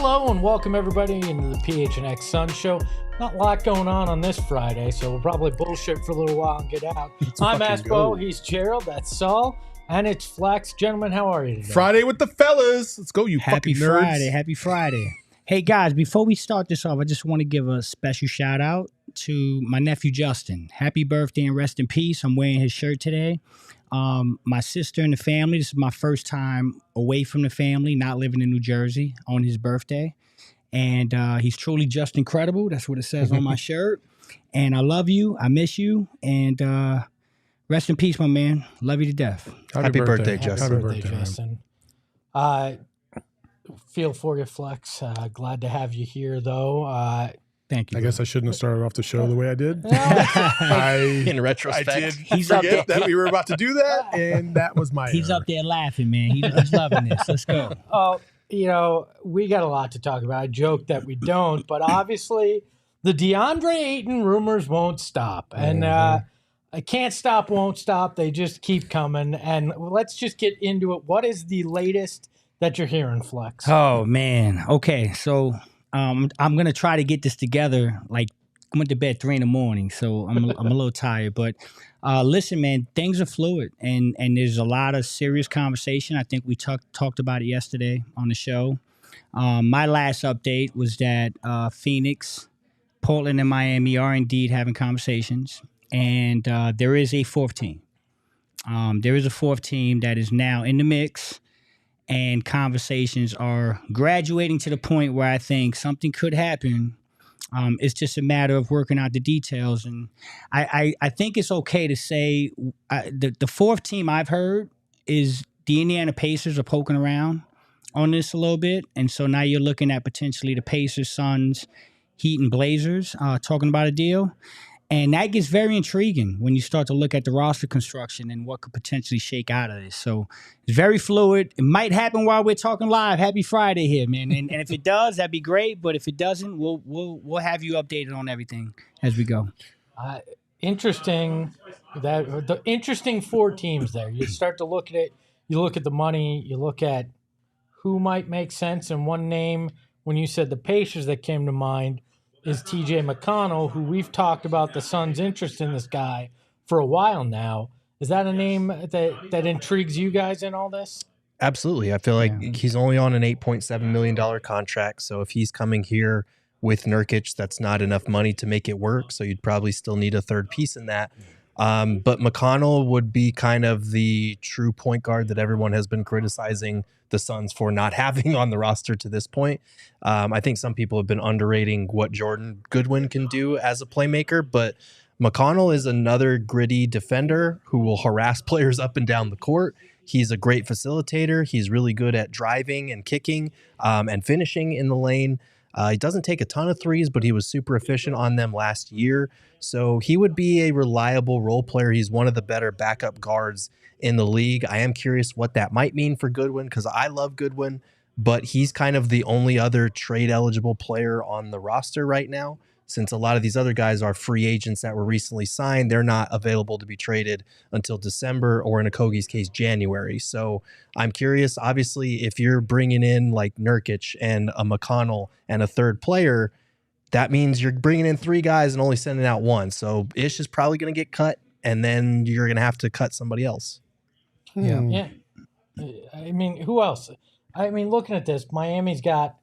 Hello and welcome everybody into the PHNX Sun Show. Not a lot going on this Friday, so we'll probably bullshit for a little while and get out. I'm Aspo, he's Gerald, that's Saul, and it's Flex. Gentlemen, how are you today? Friday with the fellas. Let's go, you Happy fucking nerds. Friday. Happy Friday. Hey, guys, before we start this off, I just want to give a special shout out to my nephew, Justin. Happy birthday and rest in peace. I'm wearing his shirt today. My sister and the family, this is my first time away from the family, not living in New Jersey on his birthday. And he's truly just incredible. That's what it says on my shirt. And I love you. I miss you. And rest in peace, my man. Love you to death. Happy birthday, Justin. Happy birthday, Justin. Feel for you, Flex. Glad to have you here, though. Thank you. I guess I shouldn't have started off the show the way I did. In retrospect, I did He's up forget there. that we were about to do that, and that was my He's error. up there laughing, man. He's loving this. Let's go. Oh, you know, we got a lot to talk about. I joke that we don't, but obviously the Deandre Ayton rumors won't stop. And I can't stop, won't stop. They just keep coming. And let's just get into it. What is the latest that you're hearing, Flex? Oh, man. Okay, so I'm going to try to get this together. Like, I went to bed 3 a.m, so I'm a little tired. But listen, man, things are fluid, and there's a lot of serious conversation. I think we talked about it yesterday on the show. My last update was that Phoenix, Portland, and Miami are indeed having conversations, and there is a fourth team. There is a fourth team that is now in the mix, and conversations are graduating to the point where I think something could happen. It's just a matter of working out the details. And I think it's okay to say the fourth team I've heard is the Indiana Pacers are poking around on this a little bit. And so now you're looking at potentially the Pacers, Suns, Heat, and Blazers talking about a deal. And that gets very intriguing when you start to look at the roster construction and what could potentially shake out of this. So it's very fluid. It might happen while we're talking live. Happy Friday here, man. And if it does, that'd be great. But if it doesn't, we'll have you updated on everything as we go. Interesting. The interesting 4 teams there. You start to look at it. You look at the money. You look at who might make sense. And one name, when you said the Pacers, that came to mind is TJ McConnell, who we've talked about the Suns' interest in this guy for a while now. Is that a name that intrigues you guys in all this? absolutely. I feel like he's only on an $8.7 million contract. So if he's coming here with Nurkic, that's not enough money to make it work. So you'd probably still need a third piece in that. But McConnell would be kind of the true point guard that everyone has been criticizing the Suns for not having on the roster to this point. I think some people have been underrating what Jordan Goodwin can do as a playmaker, but McConnell is another gritty defender who will harass players up and down the court. He's a great facilitator. He's really good at driving and kicking and finishing in the lane. He doesn't take a ton of threes, but he was super efficient on them last year. So he would be a reliable role player. He's one of the better backup guards in the league. I am curious what that might mean for Goodwin because I love Goodwin, but he's kind of the only other trade eligible player on the roster right now. Since a lot of these other guys are free agents that were recently signed, they're not available to be traded until December or in Okogie's case, January. So I'm curious, obviously, if you're bringing in like Nurkic and a McConnell and a third player, that means you're bringing in 3 guys and only sending out 1. So Ish is probably going to get cut, and then you're going to have to cut somebody else. Yeah. I mean, who else? I mean, looking at this, Miami's got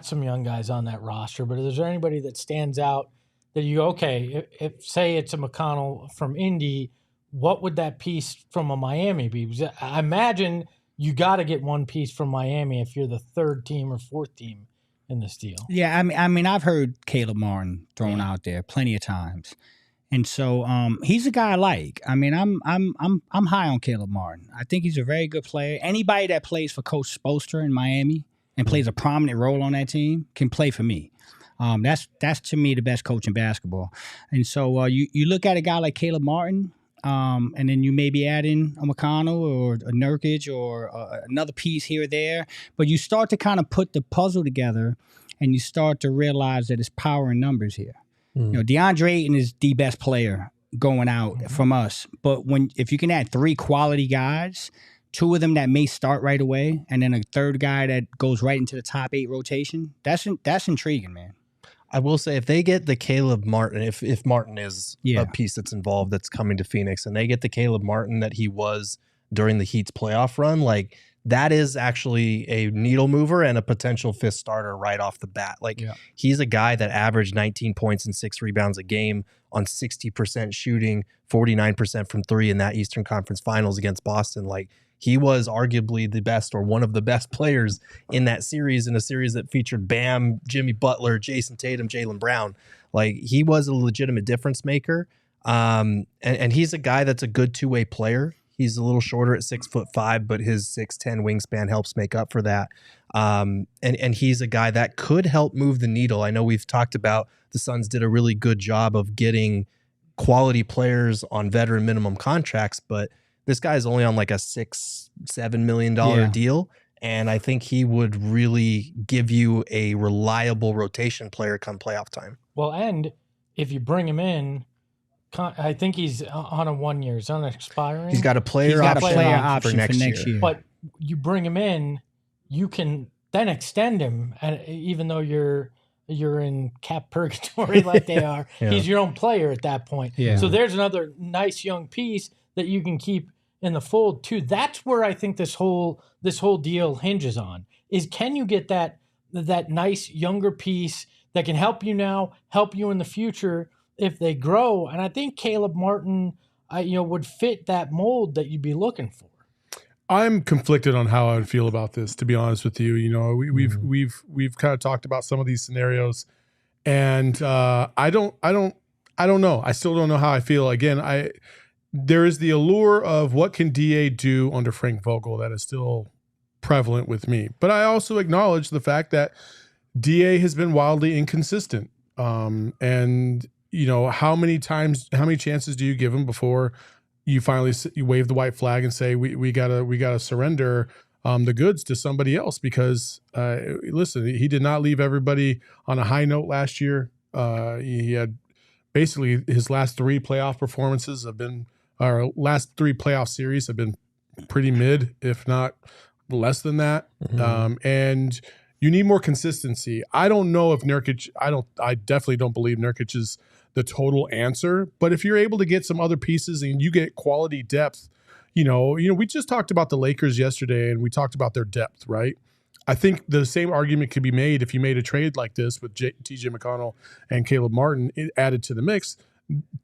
some young guys on that roster, but is there anybody that stands out that you go, okay, if say it's a McConnell from Indy, what would that piece from a Miami be? Because I imagine you got to get one piece from Miami if you're the 3rd team or 4th team in this deal. Yeah, I mean, I've heard Caleb Martin thrown out there plenty of times, and so he's a guy I like. I mean, I'm high on Caleb Martin. I think he's a very good player. Anybody that plays for Coach Spoelstra in Miami and plays a prominent role on that team can play for me. That's to me the best coach in basketball. And so you look at a guy like Caleb Martin, and then you maybe add in a McConnell or a Nurkic or another piece here or there, but you start to kind of put the puzzle together, and you start to realize that it's power in numbers here. You know, Deandre Ayton is the best player going out from us, but if you can add 3 quality guys two of them that may start right away, and then a third guy that goes right into the top 8 rotation. That's intriguing, man. I will say if they get the Caleb Martin, if Martin is a piece that's involved that's coming to Phoenix, and they get the Caleb Martin that he was during the Heat's playoff run, like that is actually a needle mover and a potential 5th starter right off the bat. Like he's a guy that averaged 19 points and 6 rebounds a game on 60% shooting, 49% from 3 in that Eastern Conference Finals against Boston. Like he was arguably the best or one of the best players in that series, in a series that featured Bam, Jimmy Butler, Jason Tatum, Jaylen Brown. Like he was a legitimate difference maker. And he's a guy that's a good two-way player. He's a little shorter at 6'5", but his 6'10" wingspan helps make up for that. And he's a guy that could help move the needle. I know we've talked about the Suns did a really good job of getting quality players on veteran minimum contracts, but this guy is only on like a $6-7 million deal. And I think he would really give you a reliable rotation player come playoff time. Well, and if you bring him in, I think he's on a 1 year. He's on expiring. He's got a player option for next year. But you bring him in, you can then extend him, and even though you're in cap purgatory like they are, he's your own player at that point. Yeah. So there's another nice young piece that you can keep in the fold too. That's where I think this whole deal hinges on, is can you get that nice younger piece that can help you now, help you in the future if they grow. And I think Caleb Martin, would fit that mold that you'd be looking for. I'm conflicted on how I would feel about this, to be honest with you. We've kind of talked about some of these scenarios, and I don't know. I still don't know how I feel. Again, there is the allure of what can DA do under Frank Vogel that is still prevalent with me. But I also acknowledge the fact that DA has been wildly inconsistent. And how many chances do you give him before you finally wave the white flag and say we gotta surrender the goods to somebody else? Because listen, he did not leave everybody on a high note last year. He had basically his last 3 playoff performances have been, our last 3 playoff series have been pretty mid, if not less than that. And you need more consistency. I don't know if Nurkic, I definitely don't believe Nurkic is the total answer, but if you're able to get some other pieces and you get quality depth, we just talked about the Lakers yesterday and we talked about their depth, right? I think the same argument could be made if you made a trade like this with TJ McConnell and Caleb Martin added to the mix,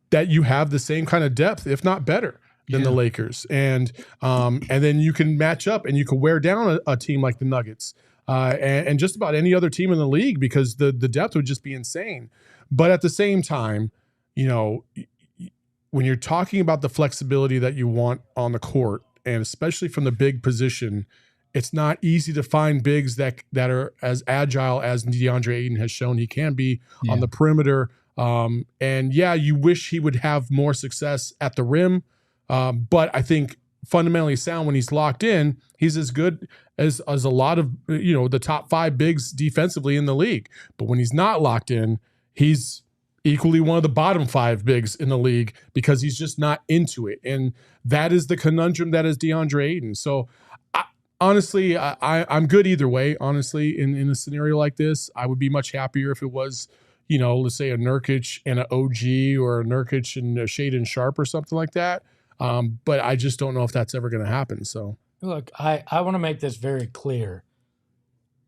that you have the same kind of depth, if not better, than the Lakers. And then you can match up and you can wear down a team like the Nuggets and just about any other team in the league, because the depth would just be insane. But at the same time, when you're talking about the flexibility that you want on the court, and especially from the big position, it's not easy to find bigs that are as agile as Deandre Ayton has shown he can be on the perimeter. And you wish he would have more success at the rim. But I think fundamentally sound when he's locked in, he's as good as a lot of, the top 5 bigs defensively in the league. But when he's not locked in, he's equally one of the bottom 5 bigs in the league because he's just not into it. And that is the conundrum that is Deandre Ayton. So honestly, I'm good either way. Honestly, in a scenario like this, I would be much happier if it was, let's say a Nurkic and an OG, or a Nurkic and a Shaedon Sharpe or something like that. But I just don't know if that's ever going to happen. So look, I want to make this very clear.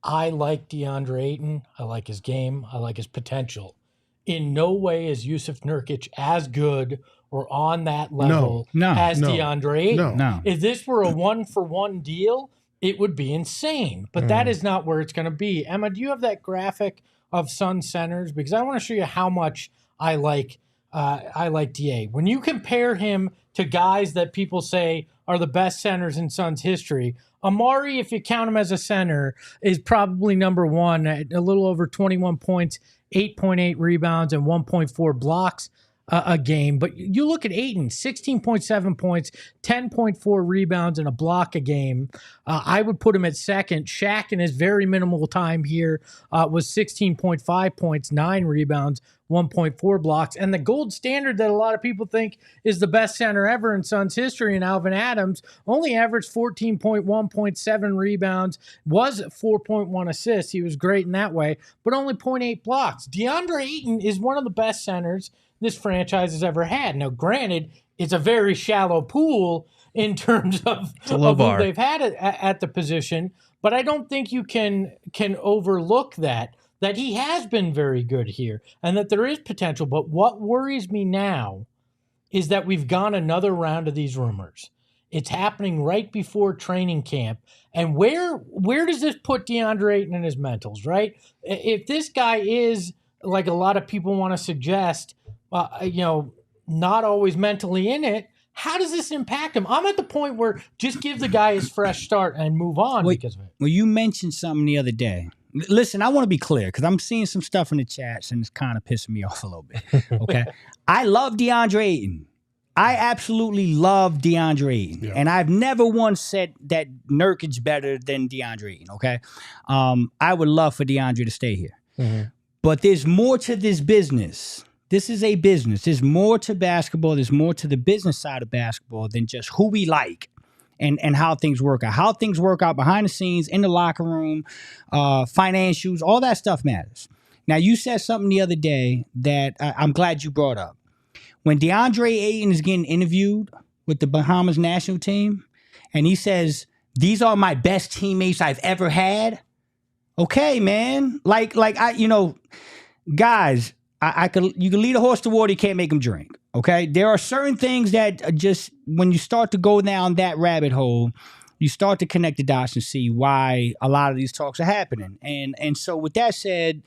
I like Deandre Ayton. I like his game. I like his potential. In no way is Yusuf Nurkic as good or on that level as Deandre Ayton. No. If this were a 1-for-1 deal, it would be insane. But that is not where it's going to be. Emma, do you have that graphic of Sun centers? Because I want to show you how much I like DA. When you compare him to guys that people say are the best centers in Suns history, Amari, if you count him as a center, is probably number 1 at a little over 21 points, 8.8 rebounds, and 1.4 blocks. a game. But you look at Ayton, 16.7 points, 10.4 rebounds, and a block a game. I would put him at second. Shaq in his very minimal time here was 16.5 points, 9 rebounds, 1.4 blocks. And the gold standard that a lot of people think is the best center ever in Suns history, and Alvin Adams, only averaged 14.1.7 rebounds, was 4.1 assists. He was great in that way, but only 0.8 blocks. Deandre Ayton is one of the best centers this franchise has ever had. Now, granted, it's a very shallow pool in terms of who they've had at the position, but I don't think you can overlook that he has been very good here and that there is potential. But what worries me now is that we've gone another round of these rumors. It's happening right before training camp. And where does this put Deandre Ayton and his mentals, right? If this guy is, like a lot of people want to suggest, not always mentally in it, how does this impact him? I'm at the point where just give the guy his fresh start and move on because of it. Well, you mentioned something the other day. Listen, I want to be clear because I'm seeing some stuff in the chats and it's kind of pissing me off a little bit. Okay. I love Deandre Ayton. I absolutely love Deandre Ayton. Yeah. And I've never once said that Nurkic's better than Deandre Ayton. Okay. I would love for Deandre to stay here. Mm-hmm. But there's more to this business. This is a business. There's more to basketball. There's more to the business side of basketball than just who we like and how things work out. How things work out behind the scenes, in the locker room, financials, all that stuff matters. Now, you said something the other day that I'm glad you brought up. When Deandre Ayton is getting interviewed with the Bahamas national team, and he says, "These are my best teammates I've ever had." Okay, man. Guys, you can lead a horse to water, you can't make him drink. Okay? There are certain things that just, when you start to go down that rabbit hole, you start to connect the dots and see why a lot of these talks are happening. And so with that said,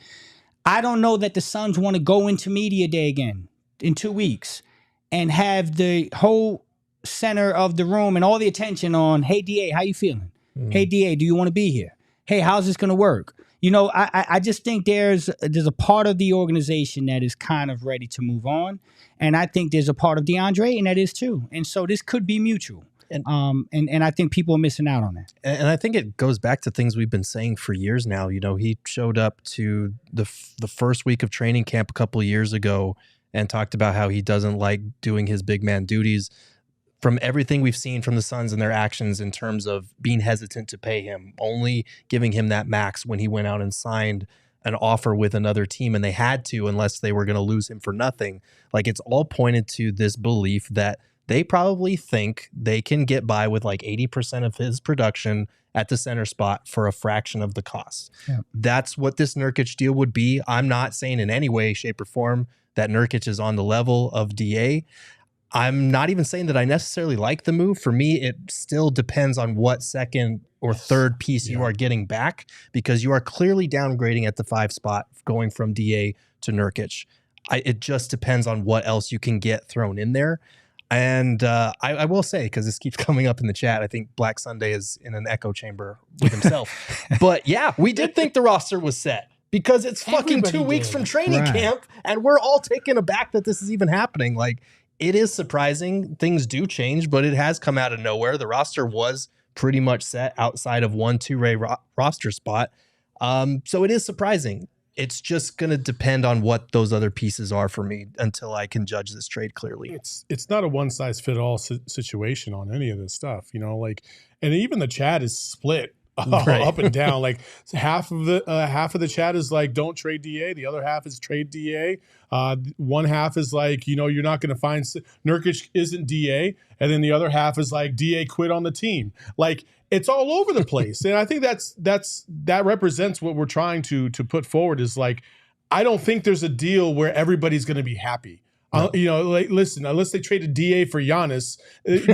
I don't know that the Suns want to go into media day again in 2 weeks and have the whole center of the room and all the attention on, "Hey, DA, how you feeling? Hey, DA, do you want to be here? Hey, how's this going to work?" I just think there's a part of the organization that is kind of ready to move on. And I think there's a part of Deandre Ayton that is too. And so this could be mutual. And I think people are missing out on that. And I think it goes back to things we've been saying for years now. He showed up to the first week of training camp a couple of years ago and talked about how he doesn't like doing his big man duties. From everything we've seen from the Suns and their actions in terms of being hesitant to pay him, only giving him that max when he went out and signed an offer with another team, and they had to unless they were going to lose him for nothing. Like, it's all pointed to this belief that they probably think they can get by with like 80% of his production at the center spot for a fraction of the cost. Yeah. That's what this Nurkic deal would be. I'm not saying in any way, shape, or form that Nurkic is on the level of DA. I'm not even saying that I necessarily like the move. For me, it still depends on what second or third piece you are getting back, because you are clearly downgrading at the 5 spot going from DA to Nurkic. It just depends on what else you can get thrown in there. And I will say, because this keeps coming up in the chat, I think Black Sunday is in an echo chamber with himself. But yeah, we did think the roster was set, because it's fucking 2 weeks from training camp, and we're all taken aback that this is even happening. Like, it is surprising. Things do change, but it has come out of nowhere. The roster was pretty much set outside of one two-way roster spot. So it is surprising. It's just going to depend on what those other pieces are for me until I can judge this trade clearly. It's not a one-size-fit-all situation on any of this stuff, and even the chat is split. Up and down. Like, half of the chat is like, don't trade DA. The other half is trade DA. One half is like, you're not going to find Nurkic isn't DA, and then the other half is like, DA quit on the team. Like, it's all over the place, and I think that represents what we're trying to put forward. Is like, I don't think there's a deal where everybody's going to be happy. Listen, unless they traded DA for Giannis,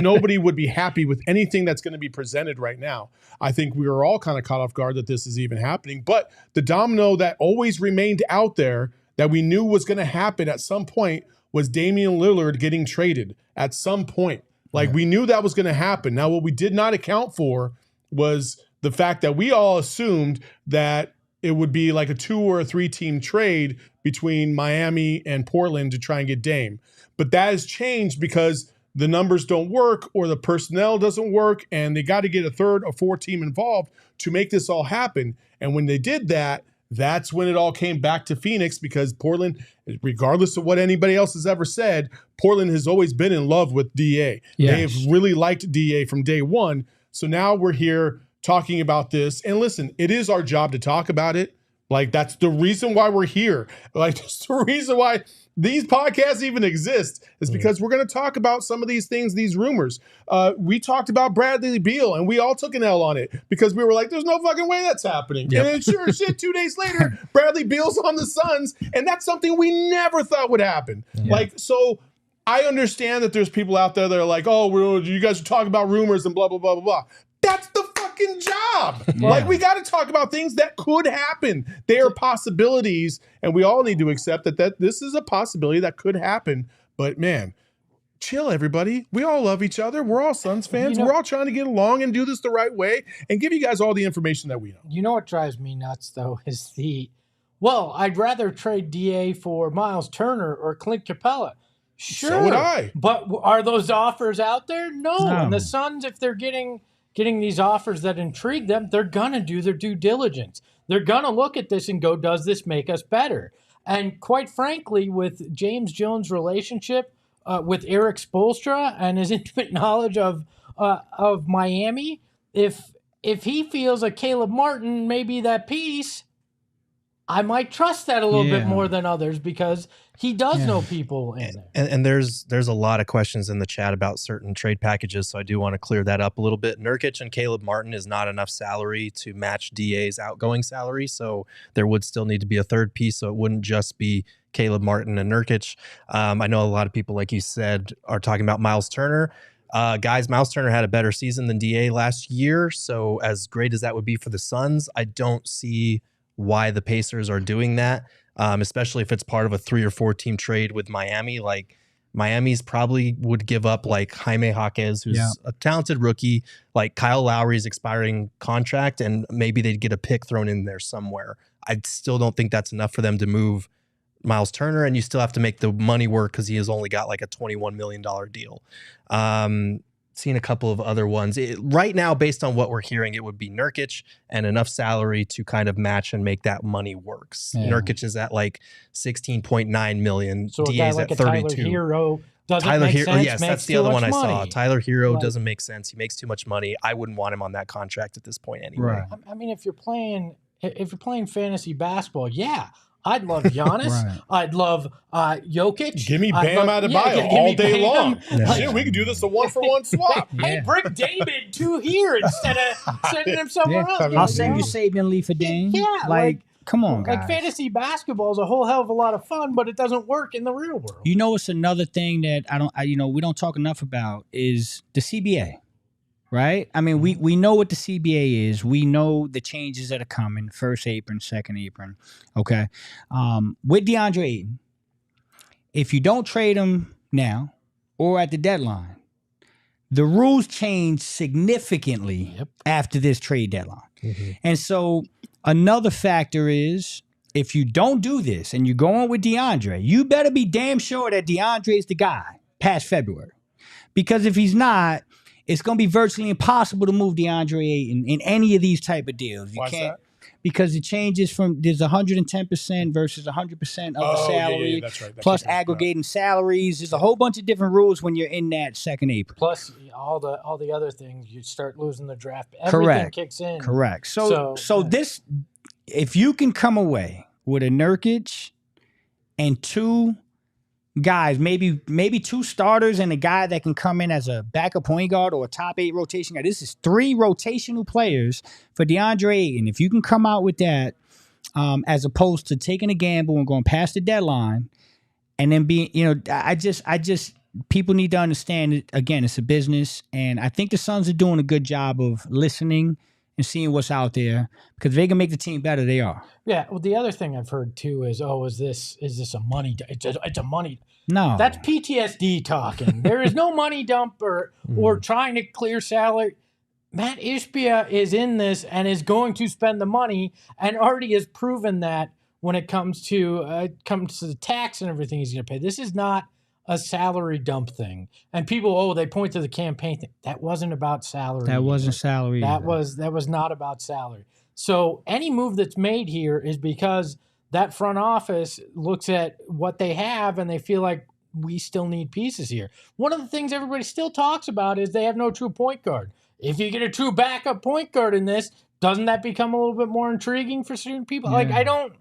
nobody would be happy with anything that's going to be presented right now. I think we were all kind of caught off guard that this is even happening. But the domino that always remained out there that we knew was going to happen at some point was Damian Lillard getting traded at some point. Like, we knew that was going to happen. Now, what we did not account for was the fact that we all assumed that it would be like a 2 or a 3 team trade between Miami and Portland to try and get Dame. But that has changed because the numbers don't work or the personnel doesn't work, and they got to get a 3rd or 4th team involved to make this all happen. And when they did that, that's when it all came back to Phoenix, because Portland, regardless of what anybody else has ever said, Portland has always been in love with DA. Yes. They have really liked DA from day one. So now we're here talking about this. And listen, it is our job to talk about it. Like, that's the reason why we're here. Like, that's the reason why these podcasts even exist, is because we're going to talk about some of these things, these rumors. We talked about Bradley Beal, and we all took an L on it because we were like, there's no fucking way that's happening. Yep. And then sure as shit, 2 days later, Bradley Beal's on the Suns, and that's something we never thought would happen. Yeah. Like, so I understand that there's people out there that are like, oh, you guys are talking about rumors and blah, blah, blah, blah, blah. That's the fucking job. Yeah. Like, we got to talk about things that could happen. They are possibilities, and we all need to accept that this is a possibility that could happen. But man, chill, everybody. We all love each other. We're all Suns fans. We're all trying to get along and do this the right way and give you guys all the information that we know. You know what drives me nuts, though, is I'd rather trade DA for Miles Turner or Clint Capella. Sure. So would I. But are those offers out there? No. And the Suns, if they're getting these offers that intrigue them, they're going to do their due diligence. They're going to look at this and go, does this make us better? And quite frankly, with James Jones' relationship with Eric Spoelstra and his intimate knowledge of Miami, if he feels like Caleb Martin may be that piece, I might trust that a little bit more than others, because he does know people in there. And there's a lot of questions in the chat about certain trade packages, so I do want to clear that up a little bit. Nurkic and Caleb Martin is not enough salary to match DA's outgoing salary, so there would still need to be a 3rd piece, so it wouldn't just be Caleb Martin and Nurkic. I know a lot of people, like you said, are talking about Miles Turner. Guys, Miles Turner had a better season than DA last year, so as great as that would be for the Suns, I don't see why the Pacers are doing that, especially if it's part of a 3 or 4 team trade with Miami. Like, Miami's probably would give up like Jaime Jaquez, who's a talented rookie, like Kyle Lowry's expiring contract, and maybe they'd get a pick thrown in there somewhere. I still don't think that's enough for them to move Miles Turner, and you still have to make the money work because he has only got like a $21 million deal. Seen a couple of other ones. Right now, based on what we're hearing, it would be Nurkic and enough salary to kind of match and make that money work. Yeah. Nurkic is at like 16.9 million. So DA's like at 32. Tyler Hero doesn't make sense. Yes, that's the other one I saw. Tyler Hero doesn't make sense. He makes too much money. I wouldn't want him on that contract at this point anyway. Right. I mean, if you're playing fantasy basketball, I'd love Giannis. Right. I'd love Jokic. Give me Bam Adebayo all day long. Yeah. Shit, we could do this a 1-for-1 swap. Hey, bring David to here instead of sending him somewhere else. I'll send you Sabian Lee for Dame. Yeah, like come on, guys. Like, fantasy basketball is a whole hell of a lot of fun, but it doesn't work in the real world. You know, it's another thing that we don't talk enough about is the CBA. Right? I mean, we know what the CBA is. We know the changes that are coming. 1st apron, 2nd apron. Okay. With Deandre Ayton, if you don't trade him now or at the deadline, the rules change significantly after this trade deadline. Mm-hmm. And so another factor is, if you don't do this and you're going with DeAndre, you better be damn sure that DeAndre is the guy past February. Because if he's not, it's going to be virtually impossible to move DeAndre Ayton in any of these type of deals. You can't, because it changes from, there's 110% versus 100% of the salary, that's right. plus aggregating salaries. There's a whole bunch of different rules when you're in that 2nd apron. Plus all the other things, you start losing the draft. Everything kicks in. Correct. So this, if you can come away with a Nurkic and 2 guys, maybe 2 starters and a guy that can come in as a backup point guard or a top 8 rotation guy. This is 3 rotational players for DeAndre Ayton. If you can come out with that, as opposed to taking a gamble and going past the deadline, and then being, I just people need to understand it. Again, it's a business, and I think the Suns are doing a good job of listening and seeing what's out there, because if they can make the team better, they are. Yeah. Well, the other thing I've heard too is, is this a money? It's a money. No, that's PTSD talking. There is no money dump or trying to clear salary. Matt Ishbia is in this and is going to spend the money and already has proven that when it comes to the tax and everything he's going to pay. This is not a salary dump thing. And people, they point to the campaign thing. That wasn't about salary. That wasn't salary. That was not about salary. So any move that's made here is because that front office looks at what they have and they feel like we still need pieces here. One of the things everybody still talks about is they have no true point guard. If you get a true backup point guard in this, doesn't that become a little bit more intriguing for certain people? Yeah. Like,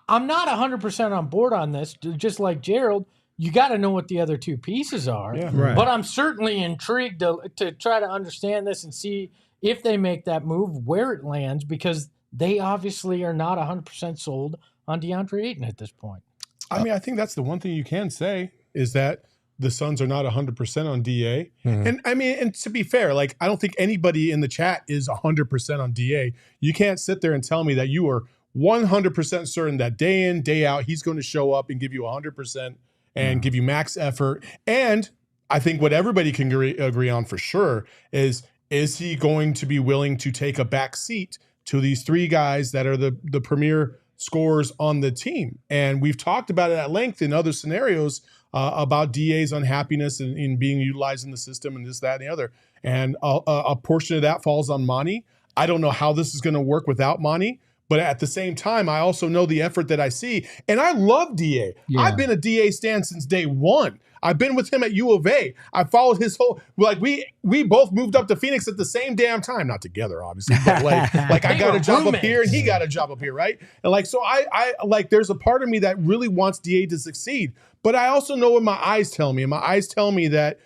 I'm not 100% on board on this. Just like Gerald, you got to know what the other two pieces are. Yeah. Right. But I'm certainly intrigued to try to understand this and see if they make that move, where it lands, because they obviously are not 100% sold on Deandre Ayton at this point. I mean, I think that's the one thing you can say is that the Suns are not 100% on DA. Mm-hmm. And I mean, and to be fair, like, I don't think anybody in the chat is 100% on DA. You can't sit there and tell me that you are 100% certain that day in, day out, he's going to show up and give you 100% and give you max effort. And I think what everybody can agree on for sure is he going to be willing to take a back seat to these three guys that are the premier scorers on the team? And we've talked about it at length in other scenarios about DA's unhappiness in being utilized in the system and this, that, and the other. And a portion of that falls on Monty. I don't know how this is going to work without Monty, but at the same time, I also know the effort that I see. And I love DA. Yeah. I've been a DA stan since day one. I've been with him at U of A. I followed his whole, like, we both moved up to Phoenix at the same damn time. Not together, obviously, but like I got a job up here and he got a job up here, right? And like, so I like, there's a part of me that really wants DA to succeed, but I also know what my eyes tell me. And my eyes tell me that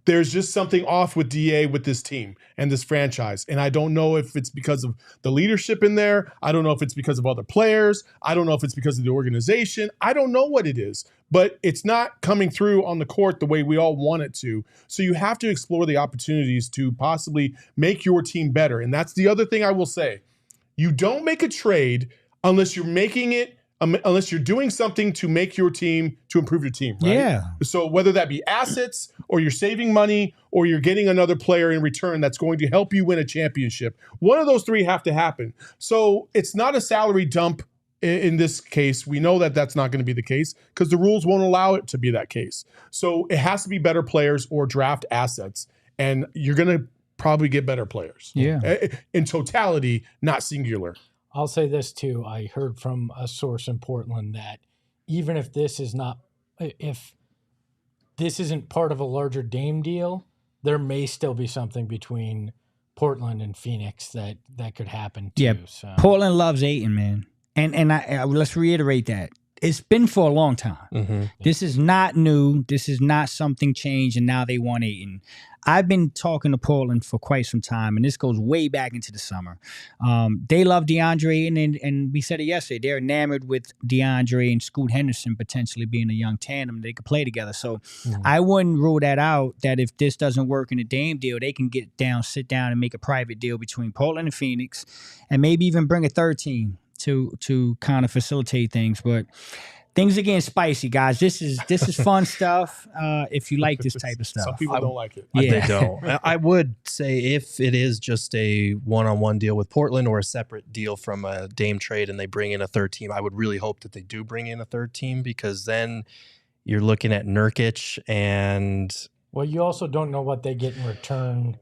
there's just something off with DA with this team and this franchise. And I don't know if it's because of the leadership in there. I don't know if it's because of other players. I don't know if it's because of the organization. I don't know what it is, but it's not coming through on the court the way we all want it to. So you have to explore the opportunities to possibly make your team better. And that's the other thing I will say. You don't make a trade unless you're making it unless you're doing something to make your team, to improve your team, right? Yeah. So whether that be assets or you're saving money or you're getting another player in return that's going to help you win a championship, one of those three have to happen. So it's not a salary dump in this case. We know that that's not going to be the case because the rules won't allow it to be that case. So it has to be better players or draft assets, and you're going to probably get better players. Yeah. In totality, not singular. I'll say this too. I heard from a source in Portland that even if this isn't part of a larger Dame deal, there may still be something between Portland and Phoenix that could happen too. Yeah, so. Portland loves Ayton, man. And I let's reiterate that. It's been for a long time. Mm-hmm. This is not new. This is not something changed and now they want Ayton. I've been talking to Portland for quite some time, and this goes way back into the summer. They love DeAndre Ayton, and we said it yesterday. They're enamored with DeAndre and Scoot Henderson potentially being a young tandem. They could play together. So I wouldn't rule that out, that if this doesn't work in a Dame deal, they can sit down and make a private deal between Portland and Phoenix and maybe even bring a third team to kind of facilitate things. But things are getting spicy, guys. This is fun stuff. If you like this type of stuff, some people don't like it. Yeah. They don't. I would say if it is just a one-on-one deal with Portland or a separate deal from a Dame trade, and they bring in a third team, I would really hope that they do bring in a third team, because then you're looking at Nurkic and. Well, you also don't know what they get in return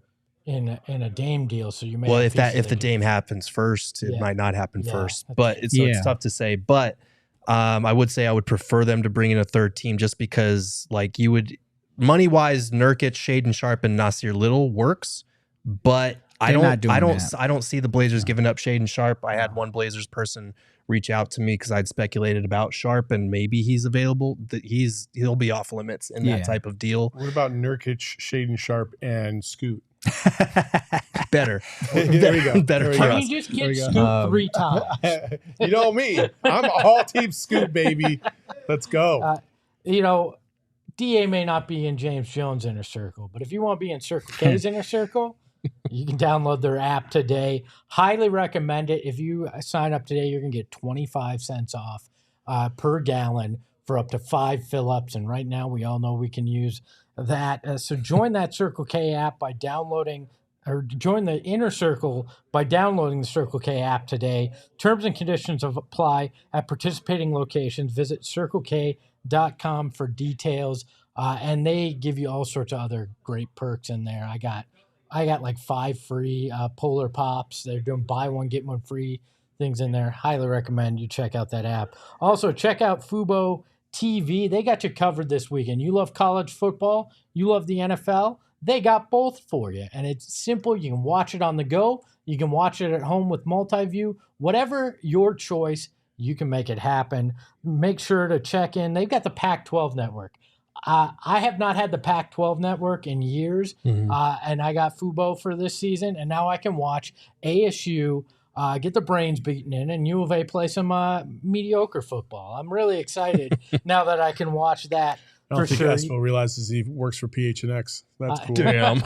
in a Dame deal, so you may. Well, if the Dame happens first, it might not happen first. But it's tough to say. But I would say I would prefer them to bring in a third team, just because, like, you would money wise, Nurkic, Shaedon Sharpe, and Nasir Little works, but I don't see the Blazers giving up Shaedon Sharpe. I had one Blazers person reach out to me because I'd speculated about Sharpe and maybe he's available. He'll be off limits in that type of deal. What about Nurkic, Shaedon Sharpe, and Scoot? Better. There we go. Better for Can us. you just get Scoot 3 times? You know me. I'm all team Scoot, baby. Let's go. DA may not be in James Jones' inner circle, but if you want to be in Circle K's inner circle, you can download their app today. Highly recommend it. If you sign up today, you're going to get 25 cents off per gallon for up to 5 fill-ups. And right now, we all know we can use that. So join that Circle K app by downloading or join the inner circle by downloading the Circle K app today. Terms and conditions apply at participating locations. Visit CircleK.com for details. And they give you all sorts of other great perks in there. I got like 5 free Polar Pops. They're doing buy one, get one free things in there. Highly recommend you check out that app. Also, check out Fubo TV. They got you covered this weekend. You love college football, you love the NFL, they got both for you. And it's simple. You can watch it on the go. You can watch it at home with multi-view. Whatever your choice, you can make it happen. Make sure to check in. They've got the Pac-12 network. I have not had the Pac-12 network in years, and I got Fubo for this season, and now I can watch ASU get the brains beaten in, and U of A play some mediocre football. I'm really excited now that I can watch that. I don't think Espo realizes he works for PHNX. That's cool. Damn.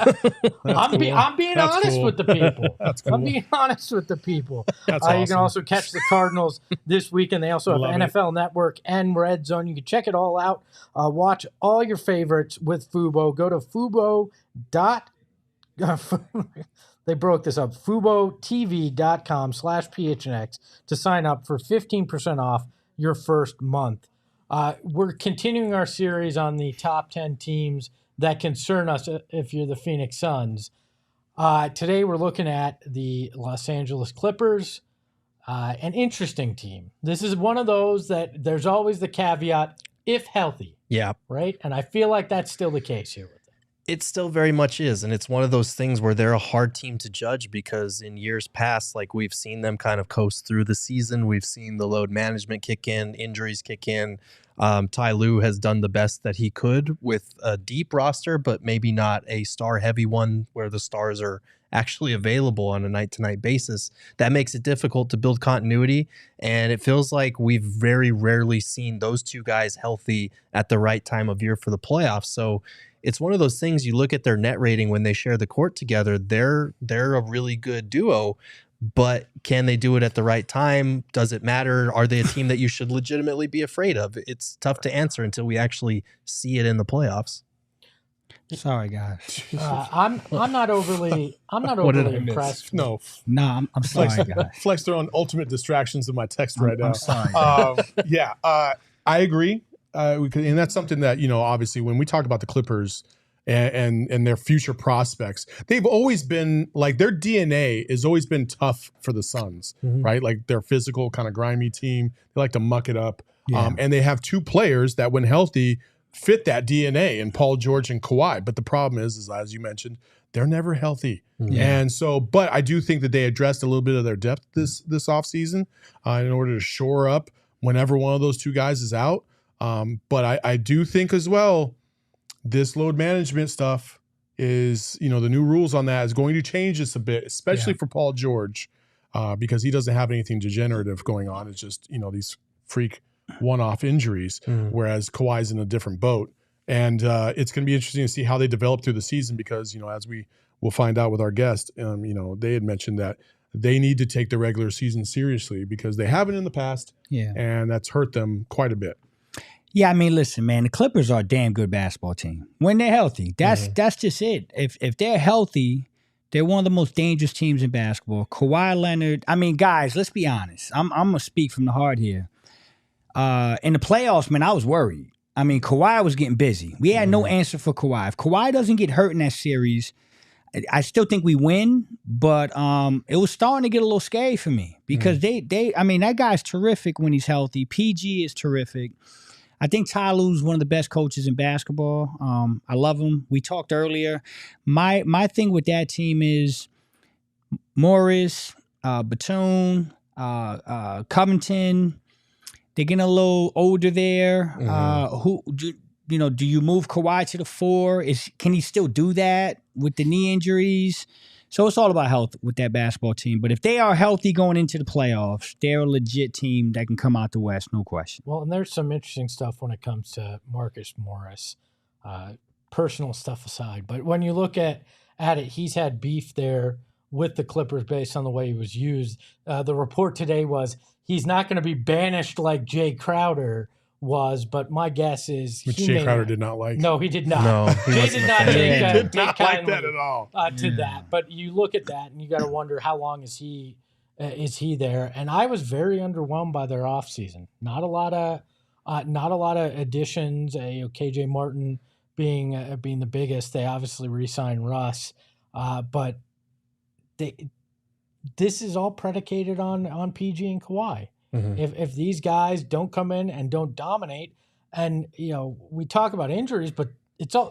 I'm being honest with the people. That's cool. I'm being honest with the people. That's awesome. You can also catch the Cardinals this weekend. They also have NFL Network and Red Zone. You can check it all out. Watch all your favorites with Fubo. Go to Fubo. They broke this up. FuboTV.com/PHNX to sign up for 15% off your first month. We're continuing our series on the top 10 teams that concern us if you're the Phoenix Suns. Today we're looking at the Los Angeles Clippers, an interesting team. This is one of those that there's always the caveat, if healthy. Yeah. Right? And I feel like that's still the case here with them. It still very much is. And it's one of those things where they're a hard team to judge because in years past, like we've seen them kind of coast through the season. We've seen the load management kick in, injuries kick in. Ty Lue has done the best that he could with a deep roster, but maybe not a star-heavy one where the stars are actually available on a night-to-night basis. That makes it difficult to build continuity, and it feels like we've very rarely seen those two guys healthy at the right time of year for the playoffs. So it's one of those things, you look at their net rating when they share the court together, they're a really good duo. But can they do it at the right time? Does it matter? Are they a team that you should legitimately be afraid of? It's tough to answer until we actually see it in the playoffs. Sorry, guys. I'm not overly impressed. No, I'm sorry, guys. Flex throwing ultimate distractions in my text right now. I'm sorry. I agree. And that's something that, obviously when we talk about the Clippers and their future prospects, they've always been like, their DNA has always been tough for the Suns, right? Like they're physical, kind of grimy team. They like to muck it up. Yeah. And they have two players that when healthy fit that DNA in Paul George and Kawhi. But the problem is as you mentioned, they're never healthy. Yeah. And so, but I do think that they addressed a little bit of their depth this offseason in order to shore up whenever one of those two guys is out. But I do think as well, this load management stuff is, the new rules on that is going to change this a bit, especially for Paul George, because he doesn't have anything degenerative going on. It's just, these freak one-off injuries, whereas Kawhi's in a different boat. And it's going to be interesting to see how they develop through the season because, as we will find out with our guest, they had mentioned that they need to take the regular season seriously because they haven't in the past, and that's hurt them quite a bit. Yeah, I mean, listen, man, the Clippers are a damn good basketball team when they're healthy. That's just it. If they're healthy, they're one of the most dangerous teams in basketball. Kawhi Leonard, I mean, guys, let's be honest. I'm gonna speak from the heart here. In the playoffs, man, I was worried. I mean, Kawhi was getting busy. We had no answer for Kawhi. If Kawhi doesn't get hurt in that series, I still think we win, but it was starting to get a little scary for me because I mean, that guy's terrific when he's healthy. PG is terrific. I think Ty Lue's one of the best coaches in basketball. I love him. We talked earlier. My thing with that team is Morris, Batum, Covington. They're getting a little older there. Do you move Kawhi to the 4? Can he still do that with the knee injuries? So it's all about health with that basketball team. But if they are healthy going into the playoffs, they're a legit team that can come out the West, no question. Well, and there's some interesting stuff when it comes to Marcus Morris, personal stuff aside. But when you look at it, he's had beef there with the Clippers based on the way he was used. The report today was he's not going to be banished like Jay Crowder was, but my guess is which Jay Crowder did not like. No, he did not. No, Jay did not take like that at all. To that. But you look at that and you got to wonder how long is he there? And I was very underwhelmed by their offseason. Not a lot of additions. KJ Martin being the biggest. They obviously re-signed Russ, but this is all predicated on PG and Kawhi. Mm-hmm. If these guys don't come in and don't dominate, and we talk about injuries, but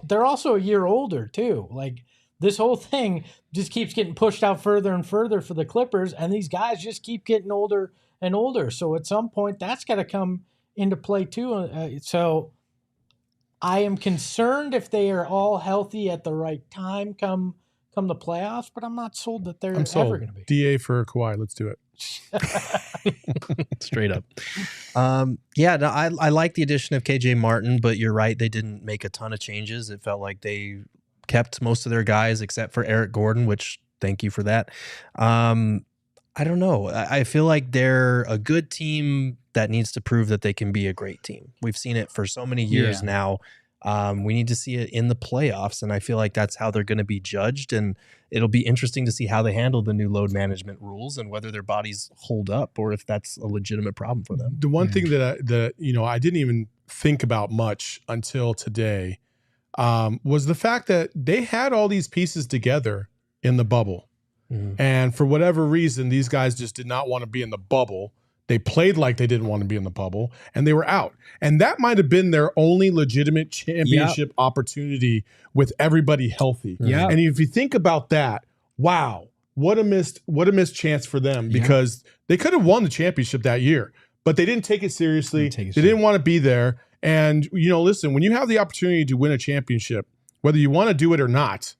they're also a year older too. Like this whole thing just keeps getting pushed out further and further for the Clippers, and these guys just keep getting older and older. So at some point, that's got to come into play too. So I am concerned if they are all healthy at the right time come the playoffs, but I'm not sold that they're ever going to be. DA for Kawhi, let's do it. Straight up. I like the addition of KJ Martin, but you're right, they didn't make a ton of changes. It felt like they kept most of their guys except for Eric Gordon, which thank you for that. I don't know. I feel like they're a good team that needs to prove that they can be a great team. We've seen it for so many years now. We need to see it in the playoffs, and I feel like that's how they're going to be judged, and it'll be interesting to see how they handle the new load management rules and whether their bodies hold up or if that's a legitimate problem for them. The one thing that I didn't even think about much until today was the fact that they had all these pieces together in the bubble. Mm-hmm. And for whatever reason, these guys just did not want to be in the bubble. They played like they didn't want to be in the bubble, and they were out. And that might have been their only legitimate championship opportunity with everybody healthy. Yeah. And if you think about that, wow, what a missed chance for them, because they could have won the championship that year, but they didn't take it seriously. They didn't want to be there. And, listen, when you have the opportunity to win a championship, whether you want to do it or not,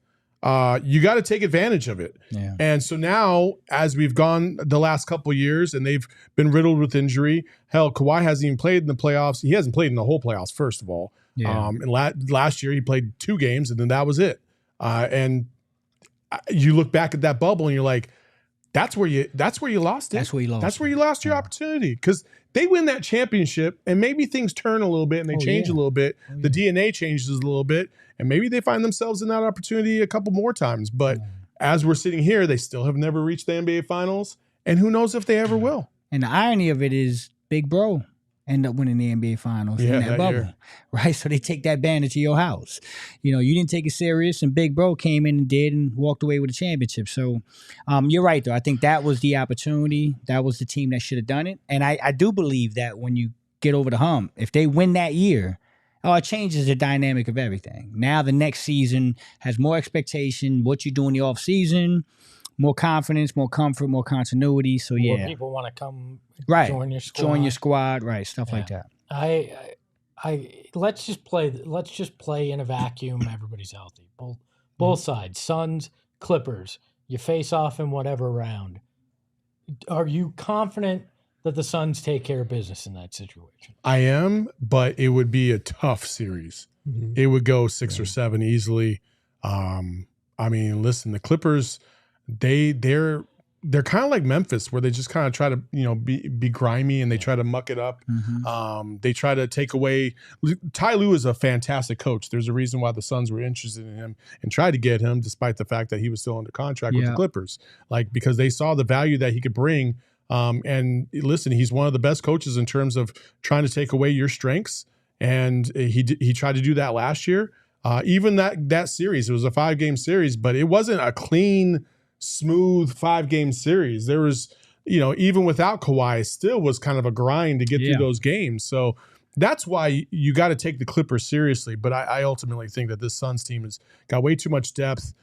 you got to take advantage of it. Yeah. And so now, as we've gone the last couple of years and they've been riddled with injury, hell, Kawhi hasn't even played in the playoffs. He hasn't played in the whole playoffs, first of all. Yeah. And last year he played 2 games and then that was it. And you look back at that bubble and you're like, that's where you lost it. That's where you lost. That's where you lost your opportunity, because they win that championship and maybe things turn a little bit and they change a little bit. The DNA changes a little bit and maybe they find themselves in that opportunity a couple more times. But as we're sitting here, they still have never reached the NBA Finals, and who knows if they ever will. And the irony of it is Big Bro end up winning the NBA Finals in that bubble, year. Right? So they take that banner to your house. You didn't take it serious, and Big Bro came in and did and walked away with a championship. So you're right, though. I think that was the opportunity. That was the team that should have done it. And I do believe that when you get over the hump, if they win that year, it changes the dynamic of everything. Now the next season has more expectation, what you do in the offseason, more confidence, more comfort, more continuity. So more people want to come join your squad. Join your squad, right? Stuff like that. Let's just play in a vacuum. Everybody's healthy. Both sides, Suns, Clippers. You face off in whatever round. Are you confident that the Suns take care of business in that situation? I am, but it would be a tough series. Mm-hmm. It would go 6 or 7 easily. Listen, the Clippers, they're kind of like Memphis, where they just kind of try to be grimy and they try to muck it up. Mm-hmm. They try to take away. Ty Lue is a fantastic coach. There's a reason why the Suns were interested in him and tried to get him, despite the fact that he was still under contract with the Clippers, because they saw the value that he could bring. And listen, he's one of the best coaches in terms of trying to take away your strengths, and he tried to do that last year. Even that series, it was a 5-game series, but it wasn't a clean, smooth 5-game series. There was, even without Kawhi, it still was kind of a grind to get through those games. So that's why you got to take the Clippers seriously. But I ultimately think that this Suns team has got way too much depth.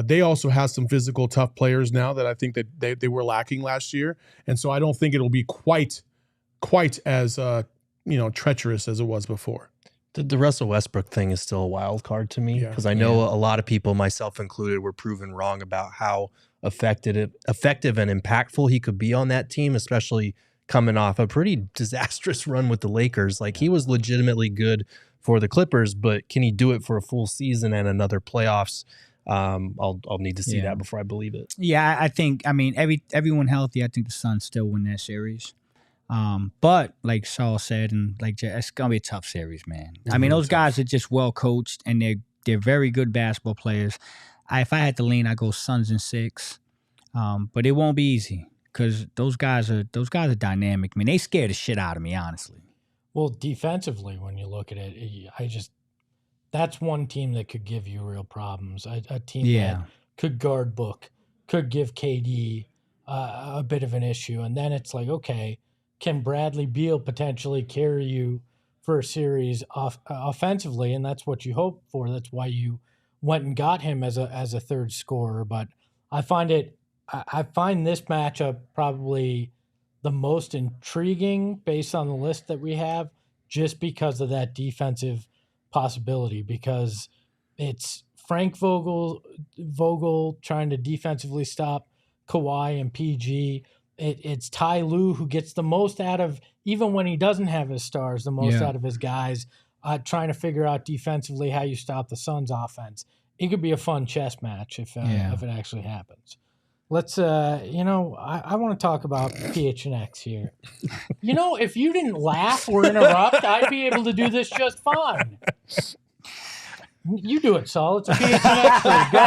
They also have some physical, tough players now that I think that they were lacking last year. And so I don't think it'll be quite as, treacherous as it was before. The Russell Westbrook thing is still a wild card to me, because I know a lot of people, myself included, were proven wrong about how effective and impactful he could be on that team, especially coming off a pretty disastrous run with the Lakers. Like, he was legitimately good for the Clippers, but can he do it for a full season and another playoffs? I'll need to see that before I believe it. Yeah, I think, everyone healthy, I think the Suns still win that series. But like Saul said, and like it's gonna be a tough series, man. I mean, those guys are just well coached, and they're very good basketball players. If I had to lean, I go Suns in 6, but it won't be easy because those guys are dynamic. I mean, they scare the shit out of me, honestly. Well, defensively, when you look at it, that's one team that could give you real problems. A team that could guard Book, could give KD a bit of an issue. And then it's like, okay, can Bradley Beal potentially carry you for a series offensively? And that's what you hope for. That's why you went and got him as a third scorer. But I find this matchup probably the most intriguing based on the list that we have, just because of that defensive possibility, because it's Frank Vogel trying to defensively stop Kawhi and PG. It's Ty Lue who gets the most out of, even when he doesn't have his stars, the most out of his guys, trying to figure out defensively how you stop the Suns offense. It could be a fun chess match if it actually happens. Let's, I want to talk about PHNX here. If you didn't laugh or interrupt, I'd be able to do this just fine. You do it, Saul. It's a PHNX. Go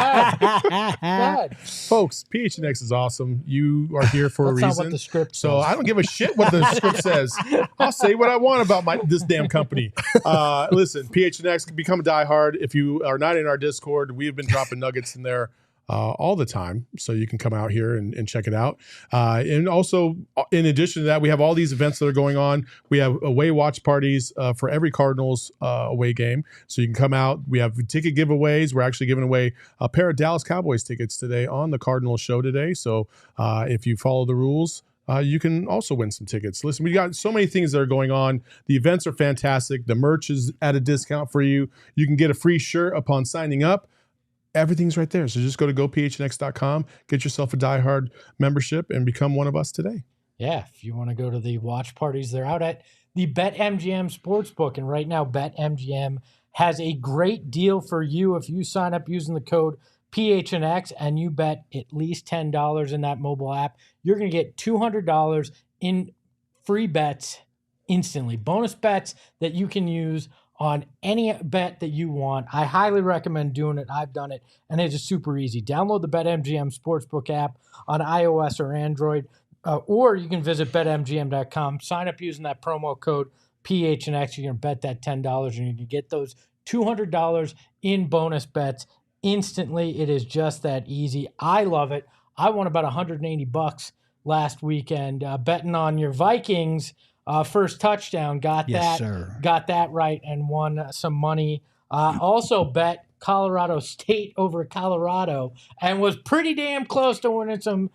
ahead. Folks, PHNX is awesome. You are here for a reason. That's not what the script says. I don't give a shit what the script says. I'll say what I want about this damn company. Listen, PHNX, become a diehard. If you are not in our Discord, we have been dropping nuggets in there all the time, so you can come out here and check it out. And also, in addition to that, we have all these events that are going on. We have away watch parties for every Cardinals away game, so you can come out. We have ticket giveaways. We're actually giving away a pair of Dallas Cowboys tickets today on the Cardinals show today. So if you follow the rules, you can also win some tickets. Listen, we got so many things that are going on. The events are fantastic. The merch is at a discount for you. You can get a free shirt upon signing up. Everything's right there. So just go to gophnx.com, get yourself a diehard membership, and become one of us today. Yeah, if you want to go to the watch parties, they're out at the BetMGM Sportsbook. And right now, BetMGM has a great deal for you. If you sign up using the code PHNX and you bet at least $10 in that mobile app, you're going to get $200 in free bets instantly. Bonus bets that you can use on any bet that you want. I highly recommend doing it. I've done it, and it's just super easy. Download the BetMGM Sportsbook app on iOS or Android, or you can visit BetMGM.com. Sign up using that promo code PHNX. You're going to bet that $10, and you can get those $200 in bonus bets instantly. It is just that easy. I love it. I won about $180 last weekend betting on your Vikings. First touchdown, got that right, and won some money. Also bet Colorado State over Colorado, and was pretty damn close to winning some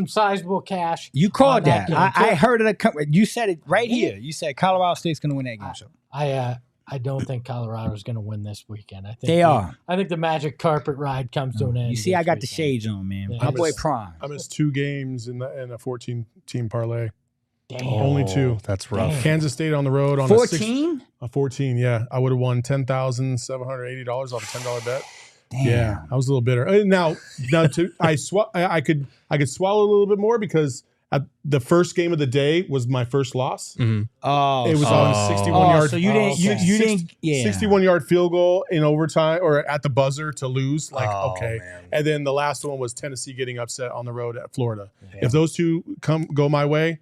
sizable cash. You called that. I heard it. You said it right here. You said Colorado State's going to win that game. So I don't think Colorado's going to win this weekend. I think they are. I think the magic carpet ride comes to an end. You see, I got the shades on, man. Yeah. My boy Prime. I missed 2 games in a 14-team parlay. Damn. Only 2. That's rough. Damn. Kansas State on the road on 14? a 14. Yeah, I would have won $10,780 off a $10 bet. Damn. Yeah, I was a little bitter. I could swallow a little bit more because the first game of the day was my first loss. Mm-hmm. Oh, it was on a 61-yard. So you didn't. Yeah. 61-yard field goal in overtime or at the buzzer to lose. Okay. Man. And then the last one was Tennessee getting upset on the road at Florida. Yeah. If those two go my way,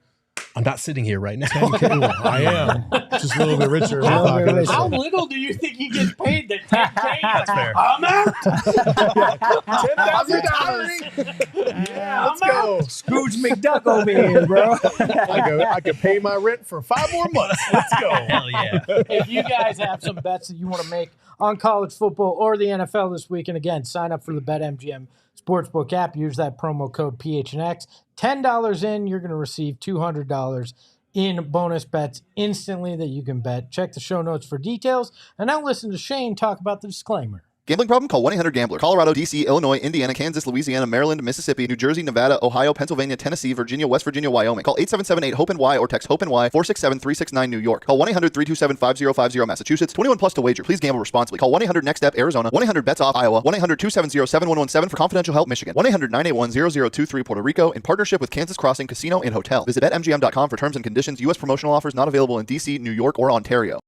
I'm not sitting here right now. I am. Just a little bit richer. How little do you think he gets paid? That $10K? That's fair. I'm out. $10,000. Yeah, let's go. Scrooge McDuck over here, bro. I could pay my rent for 5 more months. Let's go. Hell yeah. If you guys have some bets that you want to make on college football or the NFL this week, and again, sign up for the BetMGM Sportsbook app. Use that promo code PHNX. $10 in, you're going to receive $200 in bonus bets instantly that you can bet. Check the show notes for details. And now listen to Shane talk about the disclaimer. Gambling problem? Call 1-800-GAMBLER. Colorado, D.C., Illinois, Indiana, Kansas, Louisiana, Maryland, Mississippi, New Jersey, Nevada, Ohio, Pennsylvania, Tennessee, Virginia, West Virginia, Wyoming. Call 877-8-HOPENY or text HOPENY 467-369 New York. Call 1-800-327-5050 Massachusetts. 21 plus to wager. Please gamble responsibly. Call 1-800-NEXT-STEP Arizona. 1-800-BETS-OFF Iowa. 1-800-270-7117 for confidential help Michigan. 1-800-981-0023 Puerto Rico in partnership with Kansas Crossing Casino and Hotel. Visit BetMGM.com for terms and conditions. U.S. promotional offers not available in D.C., New York, or Ontario.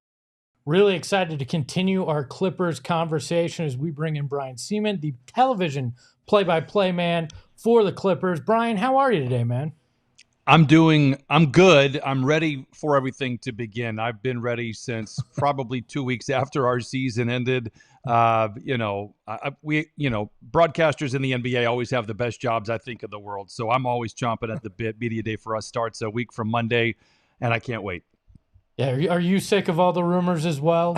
Really excited to continue our Clippers conversation as we bring in Brian Sieman, the television play-by-play man for the Clippers. Brian, how are you today, man? I'm good. I'm ready for everything to begin. I've been ready since probably 2 weeks after our season ended. Broadcasters in the NBA always have the best jobs, I think, in the world. So I'm always chomping at the bit. Media day for us starts a week from Monday, and I can't wait. Yeah, are you sick of all the rumors as well?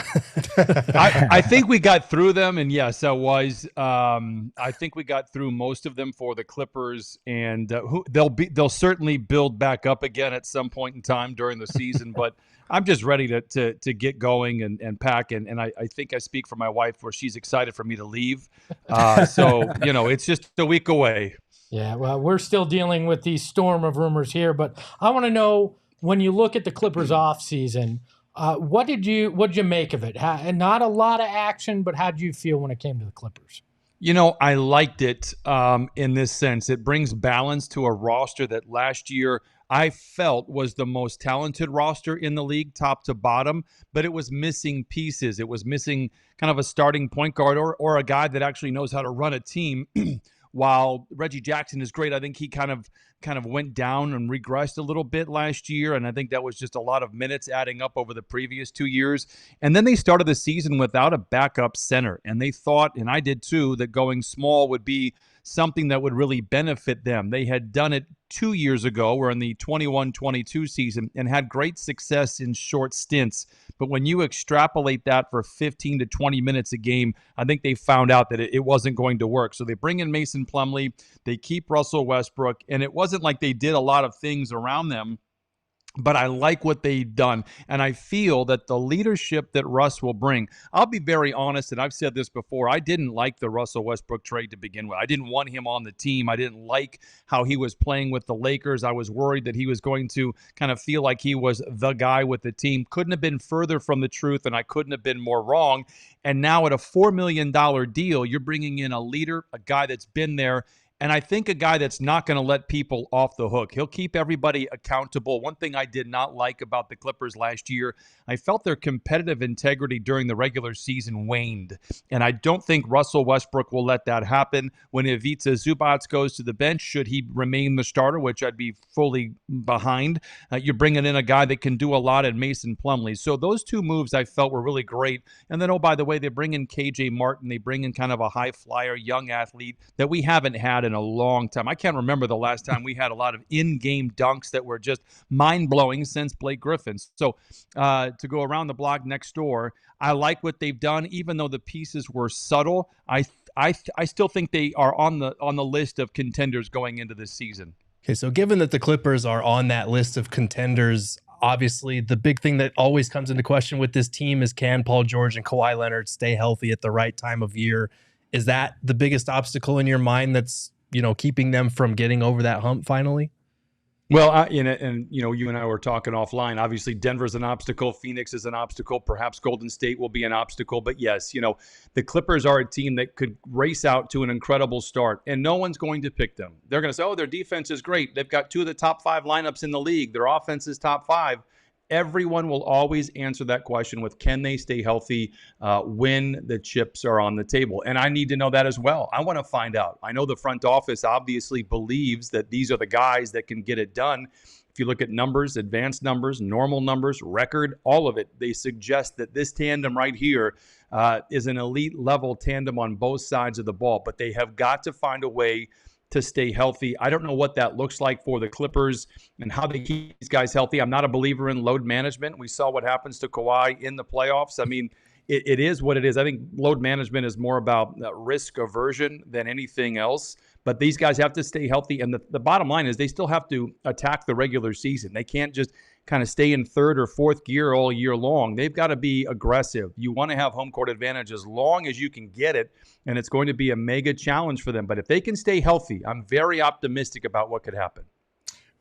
I think we got through them, and yes, I was. I think we got through most of them for the Clippers, and they'll certainly build back up again at some point in time during the season. But I'm just ready to get going and pack, and I think I speak for my wife where she's excited for me to leave. So it's just a week away. Yeah, well, we're still dealing with the storm of rumors here, but I want to know, when you look at the Clippers off season, what'd you make of it? And not a lot of action, but how did you feel when it came to the Clippers? I liked it in this sense. It brings balance to a roster that last year I felt was the most talented roster in the league, top to bottom, but it was missing pieces. It was missing kind of a starting point guard or a guy that actually knows how to run a team. While Reggie Jackson is great, I think he kind of went down and regressed a little bit last year, and I think that was just a lot of minutes adding up over the previous 2 years. And then they started the season without a backup center, and they thought, and I did too, that going small would be something that would really benefit them. They had done it 2 years ago, or in the 21-22 season, and had great success in short stints. But when you extrapolate that for 15 to 20 minutes a game, I think they found out that it wasn't going to work. So they bring in Mason Plumlee, they keep Russell Westbrook, and it wasn't like they did a lot of things around them. But I like what they've done, and I feel that the leadership that Russ will bring, I'll be very honest, and I've said this before, I didn't like the Russell Westbrook trade to begin with. I didn't want him on the team. I didn't like how he was playing with the Lakers. I was worried that he was going to kind of feel like he was the guy with the team. Couldn't have been further from the truth, and I couldn't have been more wrong. And now at a $4 million deal, you're bringing in a leader, a guy that's been there, and I think a guy that's not going to let people off the hook. He'll keep everybody accountable. One thing I did not like about the Clippers last year, I felt their competitive integrity during the regular season waned. And I don't think Russell Westbrook will let that happen. When Ivica Zubac goes to the bench, should he remain the starter, which I'd be fully behind, you're bringing in a guy that can do a lot in Mason Plumlee. So those two moves I felt were really great. And then, oh, by the way, they bring in KJ Martin. They bring in kind of a high flyer, young athlete that we haven't had in a long time. I can't remember the last time we had a lot of in-game dunks that were just mind-blowing since Blake Griffin. So to go around the block next door, I like what they've done, even though the pieces were subtle. I still think they are on the list of contenders going into this season. Okay, so given that the Clippers are on that list of contenders, obviously the big thing that always comes into question with this team is, can Paul George and Kawhi Leonard stay healthy at the right time of year? Is that the biggest obstacle in your mind that's keeping them from getting over that hump finally? Well, you and I were talking offline. Obviously, Denver's an obstacle. Phoenix is an obstacle. Perhaps Golden State will be an obstacle. But yes, the Clippers are a team that could race out to an incredible start, and no one's going to pick them. They're going to say, oh, their defense is great. They've got 2 of the top 5 lineups in the league. Their offense is top 5. Everyone will always answer that question with, can they stay healthy when the chips are on the table? And I need to know that as well. I want to find out. I know the front office obviously believes that these are the guys that can get it done. If you look at numbers, advanced numbers, normal numbers, record, all of it, they suggest that this tandem right here is an elite level tandem on both sides of the ball. But they have got to find a way to stay healthy. I don't know what that looks like for the Clippers and how they keep these guys healthy. I'm not a believer in load management. We saw what happens to Kawhi in the playoffs. I mean, it is what it is. I think load management is more about risk aversion than anything else. But these guys have to stay healthy. And the bottom line is they still have to attack the regular season. They can't just kind of stay in third or fourth gear all year long. They've got to be aggressive. You want to have home court advantage as long as you can get it, and it's going to be a mega challenge for them. But if they can stay healthy, I'm very optimistic about what could happen.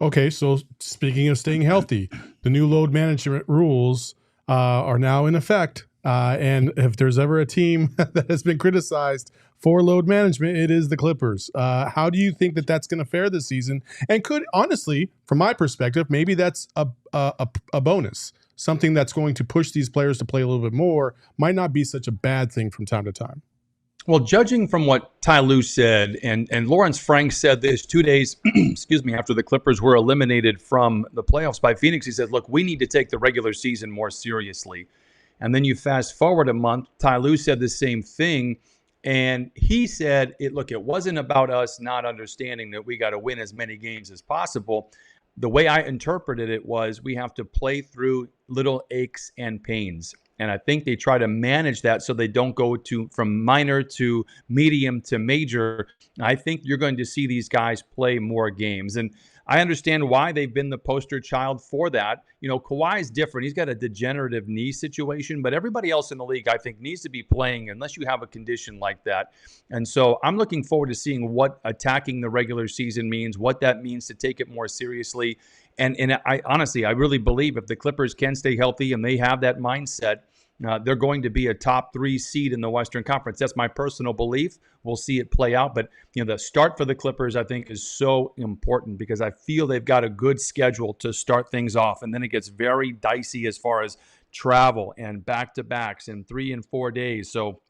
Okay, so speaking of staying healthy, the new load management rules are now in effect. And if there's ever a team that has been criticized for load management, it is the Clippers. How do you think that that's going to fare this season? And could, honestly, from my perspective, maybe that's a bonus, something that's going to push these players to play a little bit more, might not be such a bad thing from time to time. Well, judging from what Ty Lue said, and Lawrence Frank said this 2 days, after the Clippers were eliminated from the playoffs by Phoenix, he said, look, we need to take the regular season more seriously. And then you fast forward a month, Ty Lue said the same thing, and he said, it wasn't about us not understanding that we got to win as many games as possible. The way I interpreted it was we have to play through little aches and pains. And I think they try to manage that so they don't go from minor to medium to major. I think you're going to see these guys play more games. And I understand why they've been the poster child for that. Kawhi is different. He's got a degenerative knee situation, but everybody else in the league, I think, needs to be playing unless you have a condition like that. And so I'm looking forward to seeing what attacking the regular season means, what that means to take it more seriously. And I honestly, I really believe if the Clippers can stay healthy and they have that mindset, they're going to be a top 3 seed in the Western Conference. That's my personal belief. We'll see it play out. But the start for the Clippers, I think, is so important because I feel they've got a good schedule to start things off. And then it gets very dicey as far as travel and back-to-backs in 3 and 4 days. So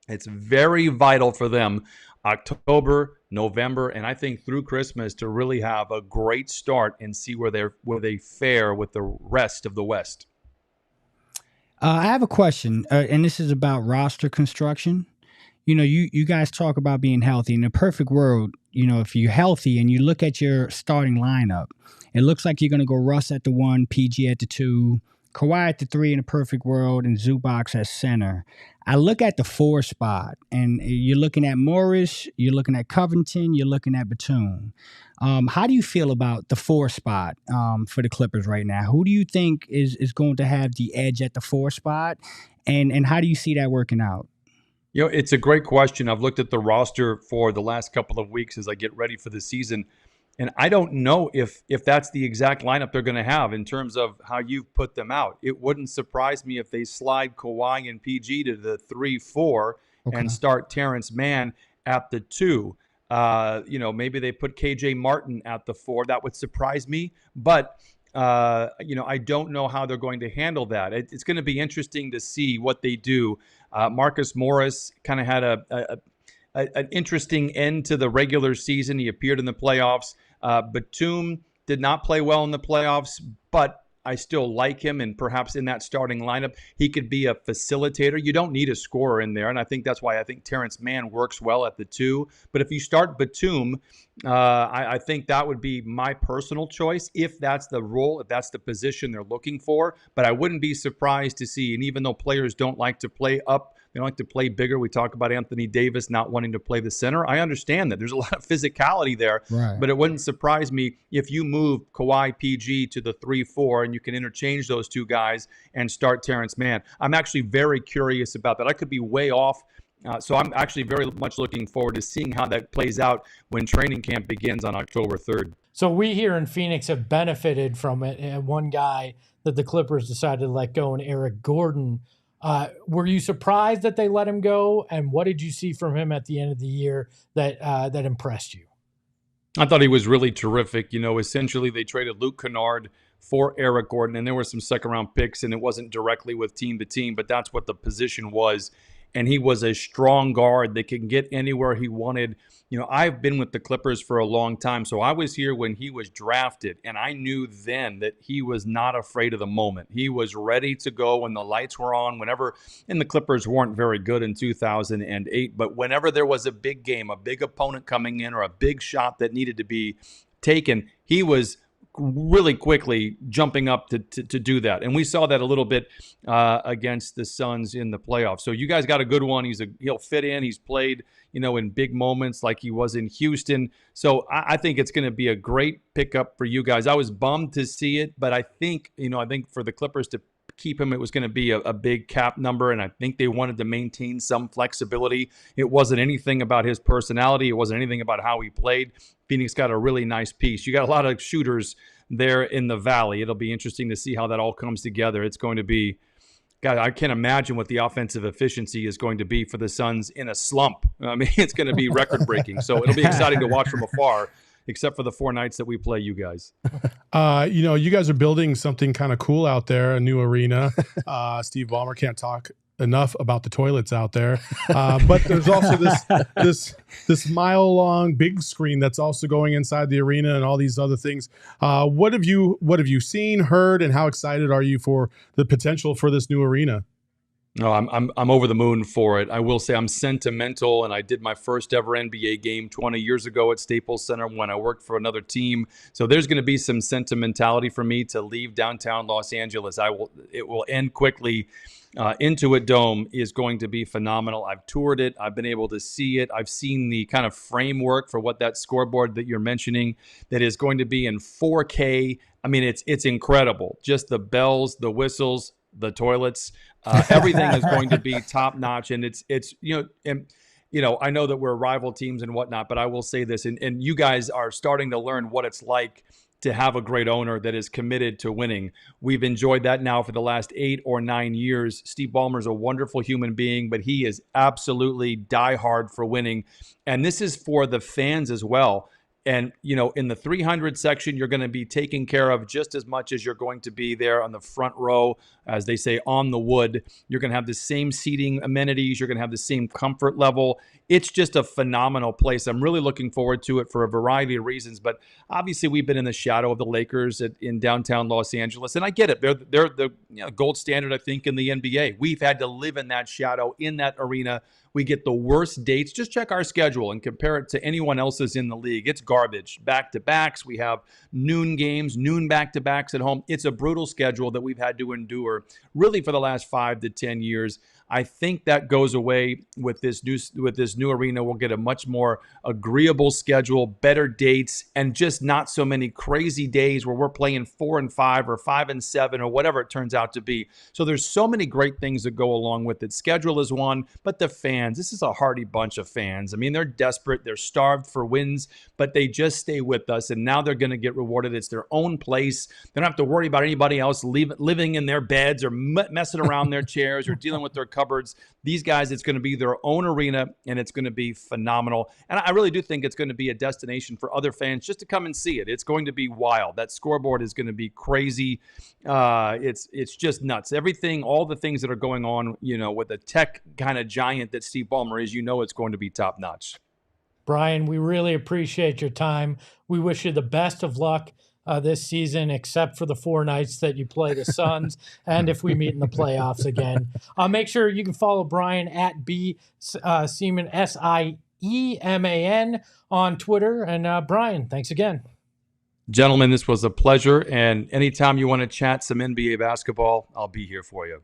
it's very vital for them October, November, and I think through Christmas to really have a great start and see where they fare with the rest of the West. I have a question, and this is about roster construction. You guys talk about being healthy. In a perfect world, if you're healthy and you look at your starting lineup, it looks like you're going to go Russ at the 1, PG at the 2, Kawhi at the 3 in a perfect world, and Zubac at center. I look at the 4 spot, and you're looking at Morris, you're looking at Covington, you're looking at Batum. How do you feel about the 4 spot for the Clippers right now? Who do you think is going to have the edge at the 4 spot, and how do you see that working out? It's a great question. I've looked at the roster for the last couple of weeks as I get ready for the season, and I don't know if that's the exact lineup they're going to have in terms of how you've put them out. It wouldn't surprise me if they slide Kawhi and PG to the 3-4 and start Terrence Mann at the 2. Maybe they put KJ Martin at the 4. That would surprise me. But, I don't know how they're going to handle that. It's going to be interesting to see what they do. Marcus Morris kind of had an interesting end to the regular season. He appeared in the playoffs. Batum did not play well in the playoffs, but I still like him, and perhaps in that starting lineup, he could be a facilitator. You don't need a scorer in there, and I think that's why I think Terrence Mann works well at the 2. But if you start Batum, I think that would be my personal choice if that's the role, if that's the position they're looking for. But I wouldn't be surprised to see, and even though players don't like to play up, they like to play bigger. We talk about Anthony Davis not wanting to play the center. I understand that. There's a lot of physicality there. Right. But it wouldn't surprise me if you move Kawhi PG to the 3-4 and you can interchange those 2 guys and start Terrence Mann. I'm actually very curious about that. I could be way off. So I'm actually very much looking forward to seeing how that plays out when training camp begins on October 3rd. So we here in Phoenix have benefited from it. And one guy that the Clippers decided to let go, and Eric Gordon. Were you surprised that they let him go? And what did you see from him at the end of the year that impressed you? I thought he was really terrific. Essentially they traded Luke Kennard for Eric Gordon, and there were some second-round picks, and it wasn't directly with team to team, but that's what the position was. And he was a strong guard that can get anywhere he wanted. I've been with the Clippers for a long time, so I was here when he was drafted, and I knew then that he was not afraid of the moment. He was ready to go when the lights were on, and the Clippers weren't very good in 2008, but whenever there was a big game, a big opponent coming in, or a big shot that needed to be taken, he was really quickly jumping up to do that. And we saw that a little bit against the Suns in the playoffs. So you guys got a good one. He'll fit in. He's played, in big moments like he was in Houston. So I think it's going to be a great pickup for you guys. I was bummed to see it, but I think for the Clippers to keep him, it was going to be a big cap number, and I think they wanted to maintain some flexibility. It wasn't anything about his personality. It wasn't anything about how he played. Phoenix got a really nice piece. You got a lot of shooters there in the Valley. It'll be interesting to see how that all comes together. It's going to be, God, I can't imagine what the offensive efficiency is going to be for the Suns in a slump. I mean, it's going to be record-breaking. So it'll be exciting to watch from afar, except for the 4 nights that we play you guys. You guys are building something kind of cool out there, a new arena. Steve Ballmer can't talk enough about the toilets out there. But there's also this mile-long big screen that's also going inside the arena and all these other things. What have you seen, heard, and how excited are you for the potential for this new arena? No, I'm over the moon for it. I will say I'm sentimental, and I did my first ever NBA game 20 years ago at Staples Center when I worked for another team. So there's going to be some sentimentality for me to leave downtown Los Angeles. It will end quickly. Intuit Dome is going to be phenomenal. I've toured it. I've been able to see it. I've seen the kind of framework for what that scoreboard that you're mentioning that is going to be in 4K. I mean, it's incredible. Just the bells, the whistles, the toilets, everything is going to be top notch. And it's I know that we're rival teams and whatnot, but I will say this, and you guys are starting to learn what it's like to have a great owner that is committed to winning. We've enjoyed that now for the last 8 or 9 years. Steve Ballmer's a wonderful human being, but he is absolutely diehard for winning. And this is for the fans as well. And, in the 300 section, you're going to be taken care of just as much as you're going to be there on the front row, as they say, on the wood. You're going to have the same seating amenities. You're going to have the same comfort level. It's just a phenomenal place. I'm really looking forward to it for a variety of reasons. But obviously, we've been in the shadow of the Lakers in downtown Los Angeles. And I get it. They're the gold standard, I think, in the NBA. We've had to live in that shadow, in that arena. We get the worst dates. Just check our schedule and compare it to anyone else's in the league. It's garbage. Back-to-backs. We have noon games, noon back-to-backs at home. It's a brutal schedule that we've had to endure really for the last 5 to 10 years. I think that goes away with this new arena. We'll get a much more agreeable schedule, better dates, and just not so many crazy days where we're playing 4 and 5 or 5 and 7 or whatever it turns out to be. So there's so many great things that go along with it. Schedule is one, but the fans, this is a hardy bunch of fans. I mean, they're desperate. They're starved for wins, but they just stay with us, and now they're going to get rewarded. It's their own place. They don't have to worry about anybody else living in their beds or messing around their chairs or dealing with their cupboards. These guys, it's going to be their own arena, and it's going to be phenomenal. And I really do think it's going to be a destination for other fans just to come and see it. It's going to be wild. That scoreboard is going to be crazy. It's just nuts. Everything, all the things that are going on, with a tech kind of giant that Steve Ballmer is, it's going to be top notch. Brian, we really appreciate your time. We wish you the best of luck this season, except for the 4 nights that you play the Suns and if we meet in the playoffs again. Make sure you can follow Brian at Sieman, Sieman on Twitter. And Brian, thanks again. Gentlemen, this was a pleasure. And anytime you want to chat some NBA basketball, I'll be here for you.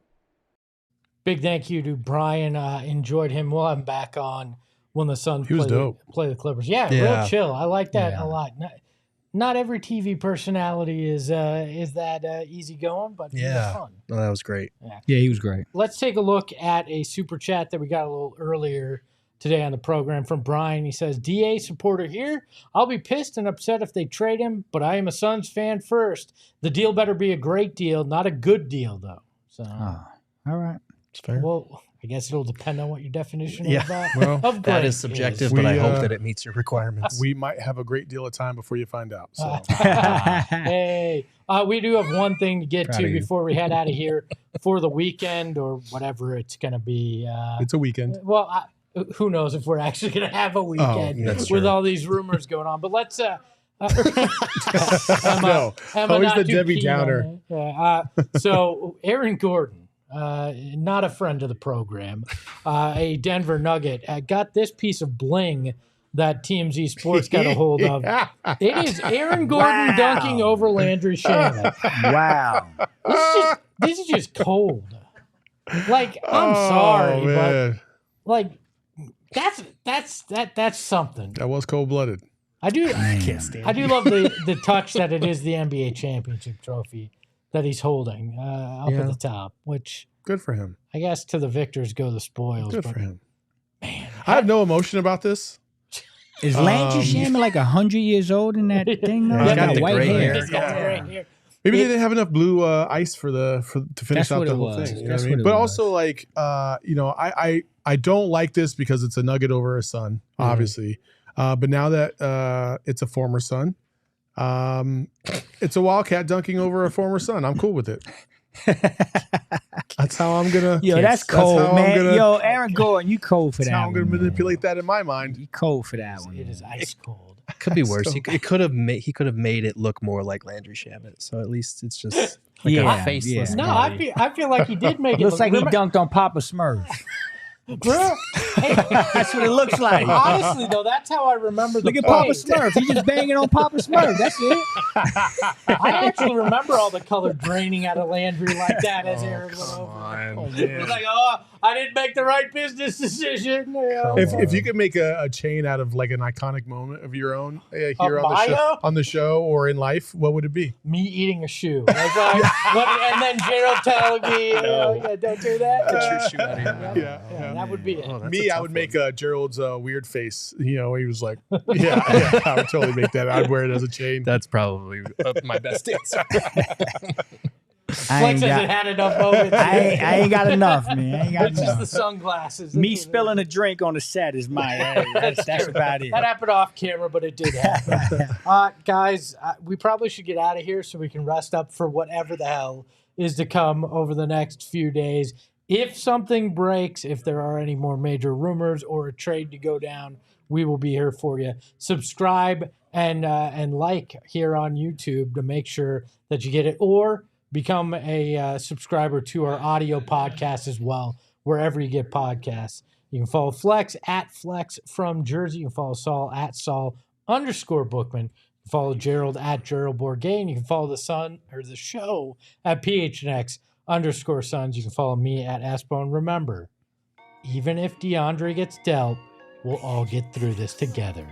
Big thank you to Brian. Enjoyed him. We'll have him back on when the Suns play the Clippers. Yeah, real chill. I like that a lot. Not every TV personality is that easygoing, but it was fun. No, that was great. Yeah, he was great. Let's take a look at a super chat that we got a little earlier today on the program from Brian. He says, DA supporter here. I'll be pissed and upset if they trade him, but I am a Suns fan first. The deal better be a great deal, not a good deal, though. So, all right. It's fair. Well, I guess it'll depend on what your definition of great that is subjective, but I hope that it meets your requirements. We might have a great deal of time before you find out. So. Hey, we do have one thing to get to before we head out of here for the weekend or whatever it's going to be. It's a weekend. Well, who knows if we're actually going to have a weekend with all these rumors going on. But let's Emma, always the Debbie Downer. So Aaron Gordon, not a friend of the program, a Denver Nugget, got this piece of bling that TMZ Sports got a hold of. Yeah. It is Aaron Gordon dunking over Landry Shammet. Wow. This is just cold. Like, I'm sorry, man. but like that's something. That was cold-blooded. I do Can't stand I do love the touch that it is the NBA championship trophy that he's holding up at the top, which Good for him. I guess to the victors go the spoils. Good but for him. man, I have no emotion about this. Is Landry Shammet like 100 years old in that thing? He's got the white gray hair. he's got the gray hair. Maybe they didn't have enough blue ice to finish That's out what the it whole was. thing. You know That's what I mean? what it But was. also, like, I don't like this because it's a Nugget over a Sun, obviously. But now that it's a former Sun, it's a Wildcat dunking over a former Sun. I'm cool with it. That's how I'm gonna. Yo, that's cold, how I'm man. gonna- Yo, Aaron Gordon, you cold for That's that how I'm gonna one, man. manipulate that in my mind. You cold for that one. It is ice cold. Could be worse. So- He could have made it look more like Landry Shammet. So at least it's just like Yeah, a faceless. yeah. No, guy. I feel like he did make it Looks like he remember- dunked on Papa Smurf. Bro, hey, That's what it looks like. honestly though, that's how I remember the Look at Papa play. Smurf. He's just banging on Papa Smurf. That's it. I actually remember all the color draining out of Landry like that as Aaron went over. It was like, I didn't make the right business decision. You know? If you could make a chain out of like an iconic moment of your own here Mayo? on the show or in life, what would it be? Me eating a shoe. Like, and then Gerald telling me, yeah, don't do that. Get your shoe out of here. Yeah. That would be it. Oh, that's Me, a I tough would one. make Gerald's weird face. You know, he was like, yeah, I would totally make that. I'd wear it as a chain. That's probably my best answer. I Flex ain't hasn't got, had enough moments. I ain't got enough, man. I ain't got It's just the enough. sunglasses. Me spilling a drink on the set is my. That's about it. That happened off camera, but it did happen. Guys, we probably should get out of here so we can rest up for whatever the hell is to come over the next few days. If something breaks, if there are any more major rumors or a trade to go down, we will be here for you. Subscribe and like here on YouTube to make sure that you get it, or become a subscriber to our audio podcast as well, wherever you get podcasts. You can follow Flex at Flex from Jersey. You can follow Saul at Saul_Bookman. You can follow Gerald at Gerald Bourgain. You can follow the show at PHNX_Sons. You can follow me at Espone. Remember, even if Deandre gets dealt, we'll all get through this together.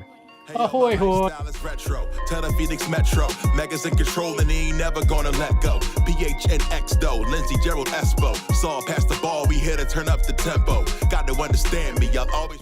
Ahoy, hoy. Dallas retro, tell the Phoenix Metro. Megas in control and he ain't never gonna let go. PHNX though, Lindsey, Gerald, Espo. Saw past the ball, we here to turn up the tempo. Got to understand me, I'll always.